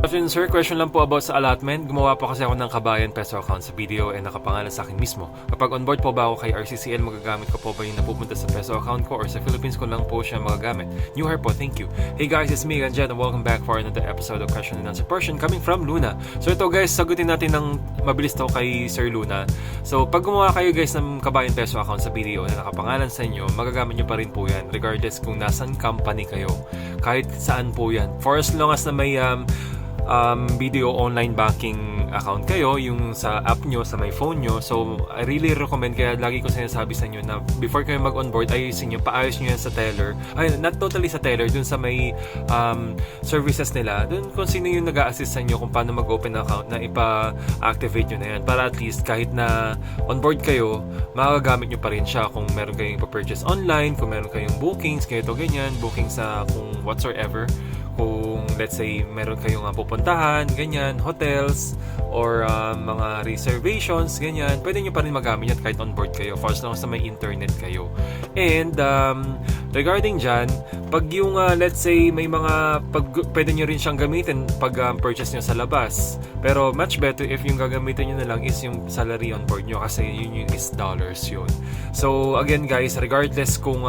Afternoon sir, question lang po about sa allotment. Gumawa po kasi ako ng Kabayan Peso account sa video and nakapangalan sa akin mismo. Kapag onboard po ba ako kay RCCL, magagamit ko po ba yung napupunta sa peso account ko or sa Philippines ko lang po siya magagamit? New hire po, thank you. Hey guys, it's me again Jen and welcome back for another episode of Question and Answer portion coming from Luna. So ito guys, sagutin natin ng mabilis to kay Sir Luna. So pag gumawa kayo guys ng Kabayan Peso account sa video na nakapangalan sa inyo, magagamit nyo pa rin po yan regardless kung nasan company kayo. Kahit saan po yan. For as long as na may video online banking account kayo, yung sa app nyo, sa my phone nyo. So, I really recommend, kaya lagi ko sinasabi sa inyo na before kayo mag-onboard, ayusin nyo, paayos nyo yan sa teller. Ay, not totally sa teller, dun sa may services nila. Dun kung sino yung nag-a-assist sa inyo kung paano mag-open ng account na ipa-activate nyo na yan. Para at least kahit na onboard kayo, magagamit nyo pa rin siya kung meron kayong pa-purchase online, kung meron kayong bookings, ganito ganyan, bookings sa kung whatsoever. Kung let's say meron kayong pupuntahan, ganyan, hotels or mga reservations, ganyan, pwede nyo pa rin magamit yan kahit on board kayo for as long as may internet kayo. And regarding dyan, pag yung let's say may mga pwede nyo rin siyang gamitin pag purchase nyo sa labas, pero much better if yung gagamitin nyo na lang is yung salary on board nyo kasi yun is dollars yun. So again guys, regardless kung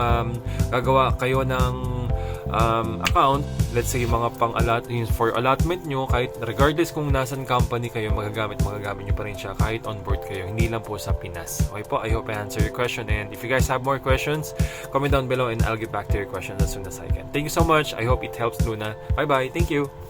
gagawa kayo ng account, let's say yung mga for allotment nyo, kahit regardless kung nasan company kayo, magagamit nyo pa rin siya kahit on board kayo, hindi lang po sa Pinas. Okay po, I hope I answered your question, and if you guys have more questions, comment down below and I'll get back to your questions as soon as I can. Thank you so much. I hope it helps Luna. Bye bye. Thank you.